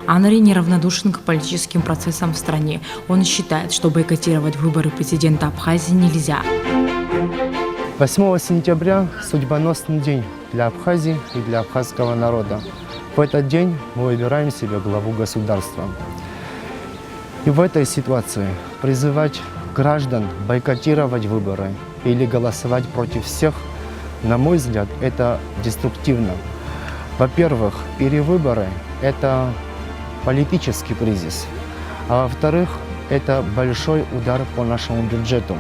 Анри неравнодушен к политическим процессам в стране. Он считает, что бойкотировать выборы президента Абхазии нельзя. 8 сентября – судьбоносный день для Абхазии и для абхазского народа. В этот день мы выбираем себе главу государства. И в этой ситуации призывать граждан бойкотировать выборы или голосовать против всех, на мой взгляд, это деструктивно. Во-первых, перевыборы – это политический кризис, а во-вторых, это большой удар по нашему бюджету.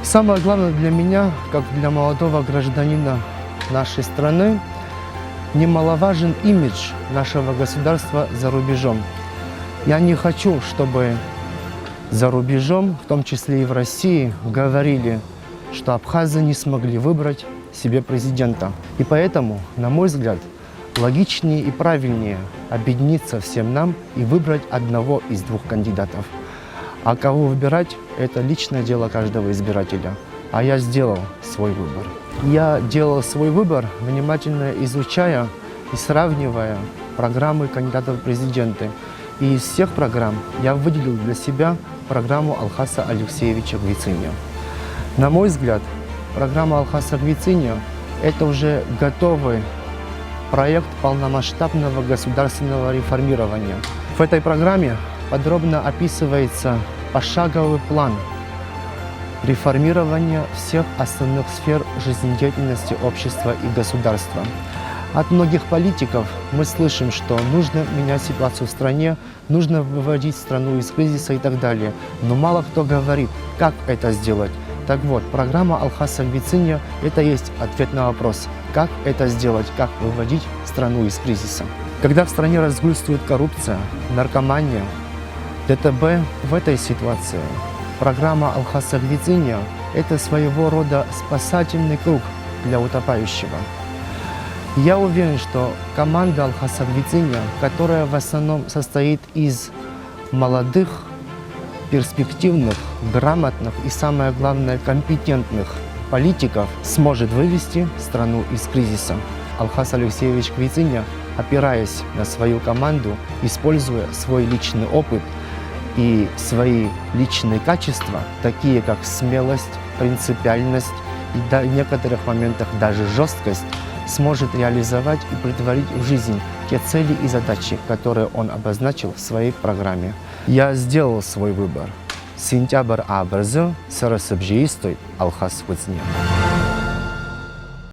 Самое главное для меня, как для молодого гражданина нашей страны, немаловажен имидж нашего государства за рубежом. Я не хочу, чтобы за рубежом, в том числе и в России, говорили, что абхазы не смогли выбрать себе президента. И поэтому, на мой взгляд, логичнее и правильнее объединиться всем нам и выбрать одного из двух кандидатов. А кого выбирать – это личное дело каждого избирателя. А я сделал свой выбор. Я делал свой выбор, внимательно изучая и сравнивая программы кандидатов в президенты. И из всех программ я выделил для себя программу Алхаса Алексеевича Гвициня. На мой взгляд, программа Алхаса Гвициня – это уже готовый проект полномасштабного государственного реформирования. В этой программе подробно описывается пошаговый план реформирования всех основных сфер жизнедеятельности общества и государства. От многих политиков мы слышим, что нужно менять ситуацию в стране, нужно выводить страну из кризиса и так далее. Но мало кто говорит, как это сделать. Так вот, программа Алхаса Гвициня – это есть ответ на вопрос, как это сделать, как выводить страну из кризиса. Когда в стране разгульствует коррупция, наркомания, ДТБ, в этой ситуации программа Алхаса Гвициня – это своего рода спасательный круг для утопающего. Я уверен, что команда Алхаса Гвициня, которая в основном состоит из молодых, перспективных, грамотных и, самое главное, компетентных политиков, сможет вывести страну из кризиса. Алхас Алексеевич Гвициня, опираясь на свою команду, используя свой личный опыт и свои личные качества, такие как смелость, принципиальность и в некоторых моментах даже жесткость, сможет реализовать и претворить в жизнь те цели и задачи, которые он обозначил в своей программе. Я сделал свой выбор. Сентябрь абрзы сарасыбжиистой Алхас Гвициня.